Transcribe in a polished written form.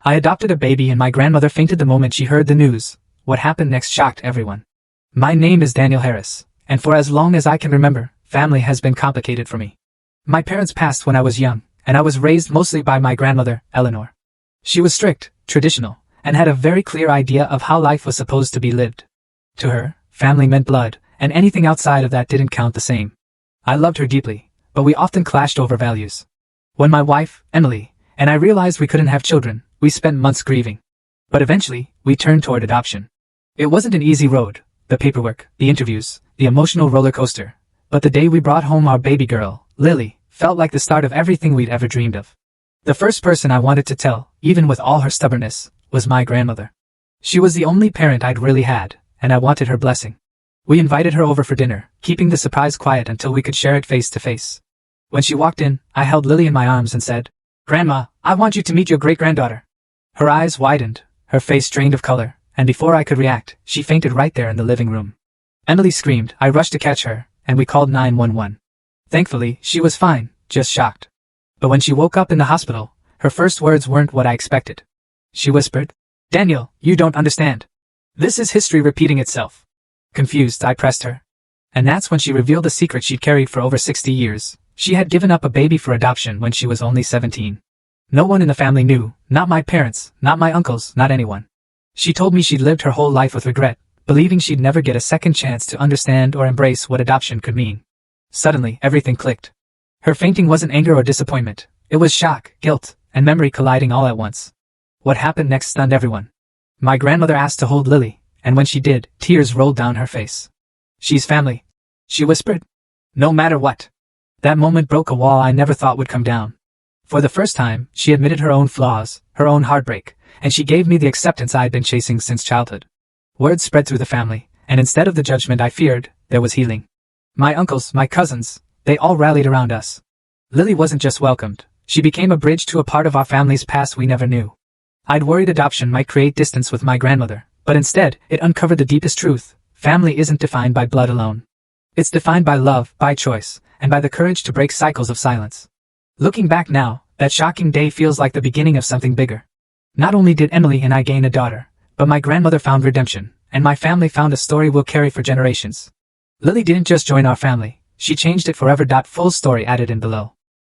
I adopted a baby and my grandmother fainted the moment she heard the news. What happened next shocked everyone. My name is Daniel Harris, and for as long as I can remember, family has been complicated for me. My parents passed when I was young, and I was raised mostly by my grandmother, Eleanor. She was strict, traditional, and had a very clear idea of how life was supposed to be lived. To her, family meant blood, and anything outside of that didn't count the same. I loved her deeply, but we often clashed over values. When my wife, Emily, and I realized we couldn't have children, we spent months grieving. But eventually, we turned toward adoption. It wasn't an easy road, the paperwork, the interviews, the emotional roller coaster. But the day we brought home our baby girl, Lily, felt like the start of everything we'd ever dreamed of. The first person I wanted to tell, even with all her stubbornness, was my grandmother. She was the only parent I'd really had, and I wanted her blessing. We invited her over for dinner, keeping the surprise quiet until we could share it face to face. When she walked in, I held Lily in my arms and said, "Grandma, I want you to meet your great-granddaughter." Her eyes widened, her face drained of color, and before I could react, she fainted right there in the living room. Emily screamed, I rushed to catch her, and we called 911. Thankfully, she was fine, just shocked. But when she woke up in the hospital, her first words weren't what I expected. She whispered, "Daniel, you don't understand. This is history repeating itself." Confused, I pressed her. And that's when she revealed a secret she'd carried for over 60 years. She had given up a baby for adoption when she was only 17. No one in the family knew, not my parents, not my uncles, not anyone. She told me she'd lived her whole life with regret, believing she'd never get a second chance to understand or embrace what adoption could mean. Suddenly, everything clicked. Her fainting wasn't anger or disappointment. It was shock, guilt, and memory colliding all at once. What happened next stunned everyone. My grandmother asked to hold Lily, and when she did, tears rolled down her face. "She's family," she whispered. "No matter what." That moment broke a wall I never thought would come down. For the first time, she admitted her own flaws, her own heartbreak, and she gave me the acceptance I'd been chasing since childhood. Word spread through the family, and instead of the judgment I feared, there was healing. My uncles, my cousins, they all rallied around us. Lily wasn't just welcomed, she became a bridge to a part of our family's past we never knew. I'd worried adoption might create distance with my grandmother, but instead, it uncovered the deepest truth. Family isn't defined by blood alone. It's defined by love, by choice, and by the courage to break cycles of silence. Looking back now, that shocking day feels like the beginning of something bigger. Not only did Emily and I gain a daughter, but my grandmother found redemption, and my family found a story we'll carry for generations. Lily didn't just join our family, she changed it forever. Full story added in below.